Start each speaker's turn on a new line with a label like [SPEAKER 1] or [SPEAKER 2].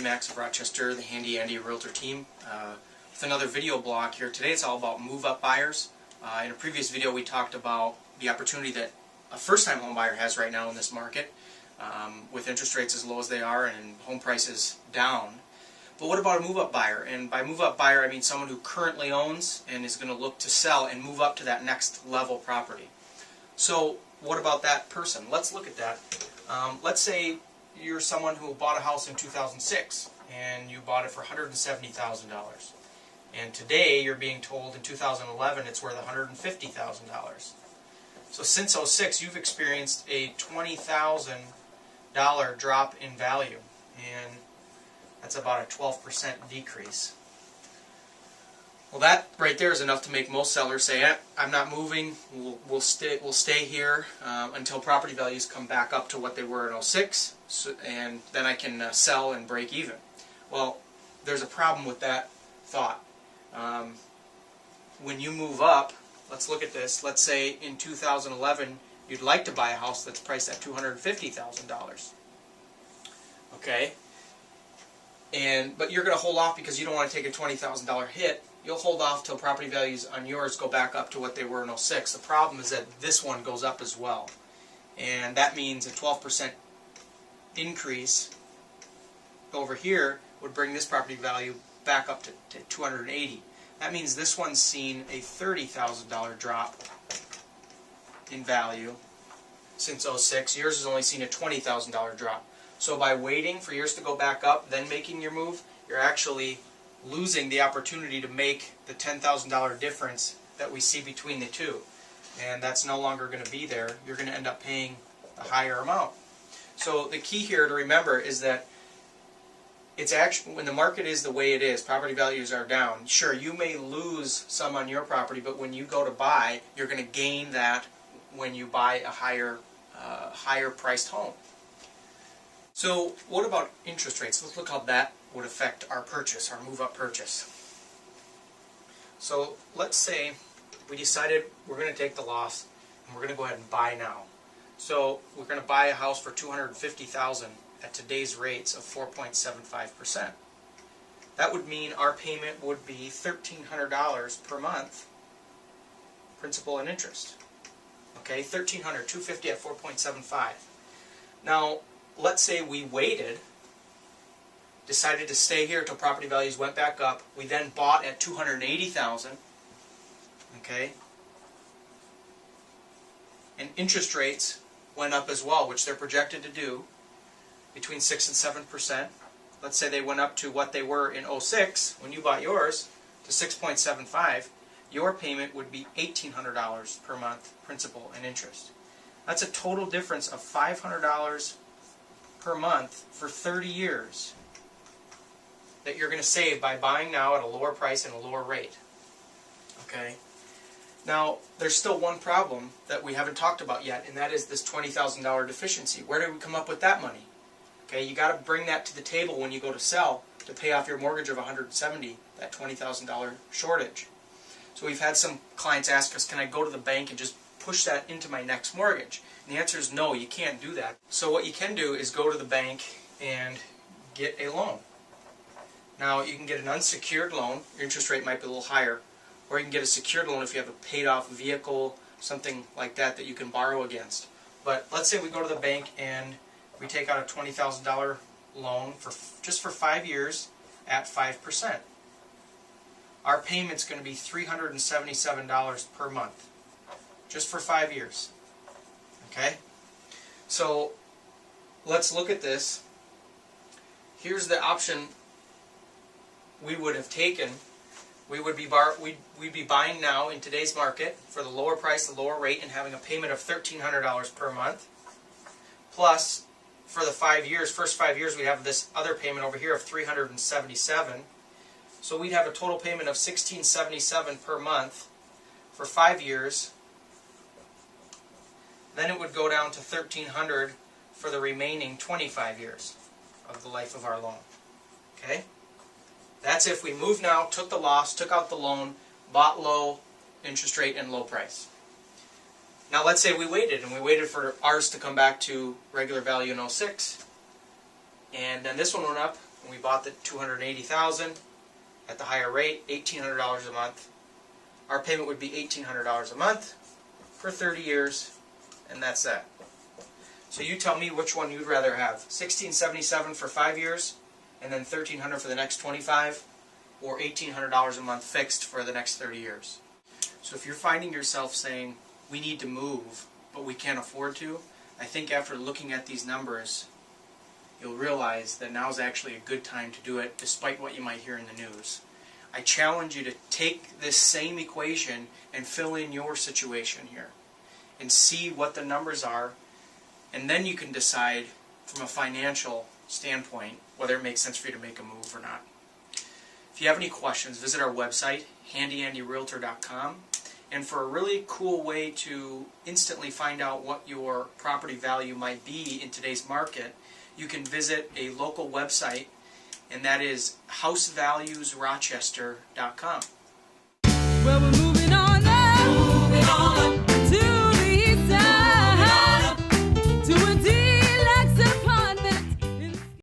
[SPEAKER 1] Max of Rochester, the Handy Andy Realtor team, with another video blog here. Today it's all about move-up buyers. In a previous video we talked about the opportunity that a first-time home buyer has right now in this market, with interest rates as low as they are and home prices down. But what about a move-up buyer? And by move-up buyer I mean someone who currently owns and is going to look to sell and move up to that next level property. So what about that person? Let's look at that. Let's say you're someone who bought a house in 2006 and you bought it for $170,000. And today you're being told in 2011 it's worth $150,000. So since '06 you've experienced a $20,000 drop in value, and that's about a 12% decrease. Well, that right there is enough to make most sellers say, I'm not moving, we'll stay here until property values come back up to what they were in '06, and then I can sell and break even. Well, there's a problem with that thought. When you move up, let's look at this. Let's say in 2011 you'd like to buy a house that's priced at $250,000. Okay? But you're going to hold off because you don't want to take a $20,000 hit. You'll hold off till property values on yours go back up to what they were in '06. The problem is that this one goes up as well. And that means a 12% increase over here would bring this property value back up to $280,000. That means this one's seen a $30,000 drop in value since '06. Yours has only seen a $20,000 drop. So by waiting for yours to go back up, then making your move, you're actually losing the opportunity to make the $10,000 difference that we see between the two. And that's no longer going to be there. You're going to end up paying a higher amount. So the key here to remember is that it's actually, when the market is the way it is, property values are down, sure, you may lose some on your property, but when you go to buy, you're going to gain that when you buy a higher priced home. So what about interest rates? Let's look how that would affect our purchase, our move-up purchase. So let's say we decided we're going to take the loss and we're going to go ahead and buy now. So we're going to buy a house for $250,000 at today's rates of 4.75%. That would mean our payment would be $1,300 per month, principal and interest. Okay, $1,300, $250 at 4.75. Now, let's say we waited, decided to stay here until property values went back up. We then bought at $280,000. Okay, and interest rates went up as well, which they're projected to do between 6 and 7%. Let's say they went up to what they were in '06 when you bought yours, to 6.75. Your payment would be $1,800 per month, principal and interest. That's a total difference of $500 per month for 30 years that you're going to save by buying now at a lower price and a lower rate. Okay? Now, there's still one problem that we haven't talked about yet, and that is this $20,000 deficiency. Where do we come up with that money? Okay, you got to bring that to the table when you go to sell to pay off your mortgage of $170,000, that $20,000 shortage. So we've had some clients ask us, can I go to the bank and just push that into my next mortgage? And the answer is no, you can't do that. So what you can do is go to the bank and get a loan. Now you can get an unsecured loan, your interest rate might be a little higher, or you can get a secured loan if you have a paid off vehicle, something like that that you can borrow against. But let's say we go to the bank and we take out a $20,000 loan just for 5 years at 5%. Our payment's going to be $377 per month, just for 5 years. Okay? So let's look at this. Here's the option we would have taken. We'd be buying now in today's market for the lower price, the lower rate, and having a payment of $1,300 per month. Plus, for the 5 years, first 5 years, we have this other payment over here of $377. So we'd have a total payment of $1,677 per month for 5 years. Then it would go down to $1,300 for the remaining 25 years of the life of our loan. Okay? That's if we moved now, took the loss, took out the loan, bought low interest rate and low price. Now let's say we waited, and we waited for ours to come back to regular value in '06, and then this one went up, and we bought the $280,000 at the higher rate, $1,800 a month. Our payment would be $1,800 a month for 30 years, and that's that. So you tell me which one you'd rather have: $1,677 for 5 years, and then $1,300 for the next 25, or $1,800 a month fixed for the next 30 years. So if you're finding yourself saying, we need to move, but we can't afford to, I think after looking at these numbers, you'll realize that now is actually a good time to do it, despite what you might hear in the news. I challenge you to take this same equation and fill in your situation here, and see what the numbers are, and then you can decide from a financial standpoint whether it makes sense for you to make a move or not. If you have any questions, visit our website, handyandyrealtor.com. And for a really cool way to instantly find out what your property value might be in today's market, you can visit a local website, and that is housevaluesrochester.com.